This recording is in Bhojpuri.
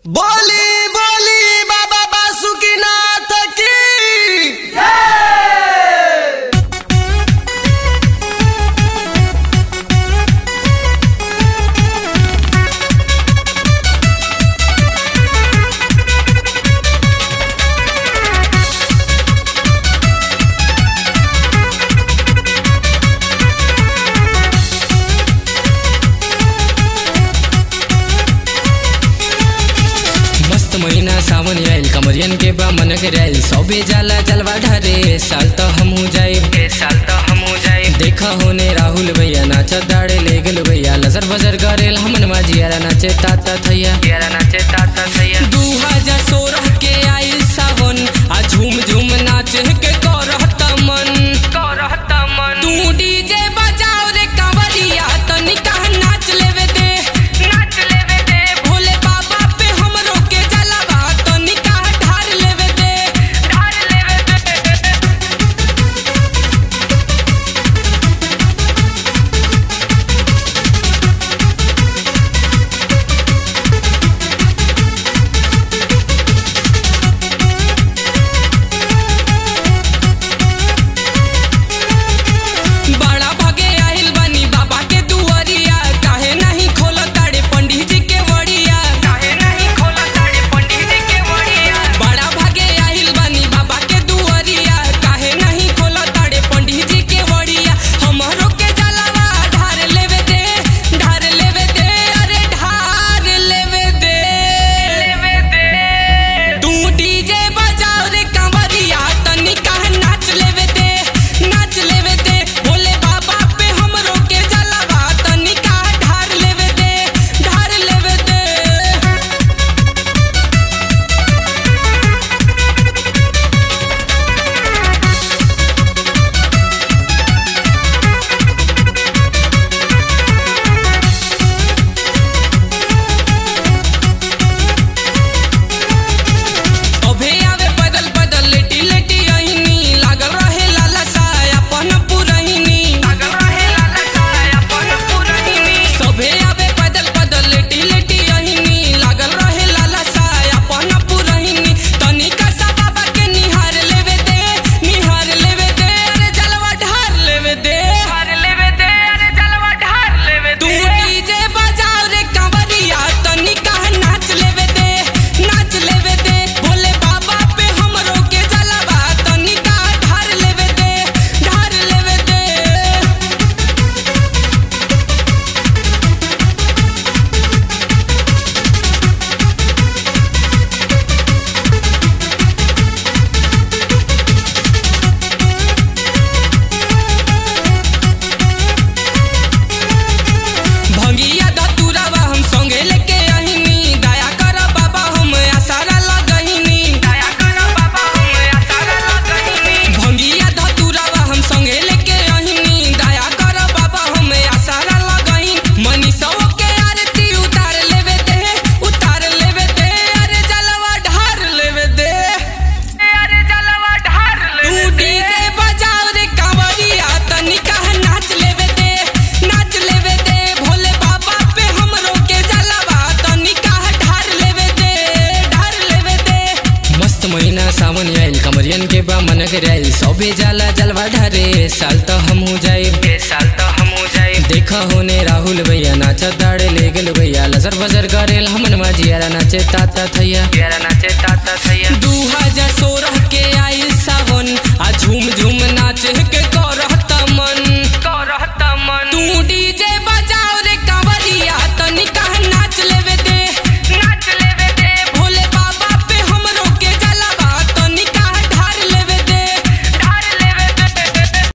बोली बोली बाबा बासुकीनाथ की महीना सावन आइल कमरियन के बा मन कराइल सबे जाला जलवा ढारे साल तो हमहू जाए देखा होने राहुल भैया नाच दाड़े ले गेल भैया लजर बजर करेल हमन माजियारा नाचे ताता थैया 2016 के आइल सावन आ झूम झूम नाच के करहत मन तू डीजे बजाओ रे कांवरिया तनिका नाच लेवे दे भोले बाबा पे हमरो के जलवा तनिका ढार लेवे दे बड़ा भगे आइल बानी बाबा के दुआरिया काहे नहीं खोला ताड़े पंडित जी के वड़िया बड़ा भगे आइल बानी बाबा के दुआरिया काहे नहीं खोला ताड़े पंडित जी के वड़िया हमरो के जलवा ढार लेवे दे अरे ढार लेवे दे तू डीजे बजाओ रे कांवरिया तनिका नाच लेवे दे भोले बाबा पे हमरो के जलवा तनिका ढार लेवे दे अभे आवे पैदल पैदल लेटी लेटी आईनी लागल रहे लाला साया अपन पुरहिनी सभे आवे पैदल पैदल लेटी लेटी आईनी लागल रहे लाला साया अपन पुरहिनी तनिका सा बाबा के निहार लेवे दे अरे जलवा ढार लेवे दे तू डीजे बजाओ रे कांवरिया तनिका नाच लेवे दे भोले बाबा पे हमरो के जलवा तनिका ढार लेवे दे भंगिया धतुरावा हम संगे लेके आहिनी दया कर बाबा हम आसारा लगहिनी भंगिया धतुरावा हम संगे लेके आहिनी दया कर बाबा हम आसारा लगहिनी मनीषा के आरती उतार लेवे दे अरे जलवा ढार लेवे दे तू डीजे बजाओ रे कांवरिया तनिका नाच लेवे दे भोले बाबा पे हमरो के जलवा तनिका ढार लेवे दे मस्त महीना सावन आइल कमरियन के बा मन कराइल सबे जाला जलवा ढारे साल तो हमहू जाए देखा होने राहुल भैया नाच दाड़े ले गेल भैया लजर बजर करेल हमन माजियारा नाचे ताता थैया 2016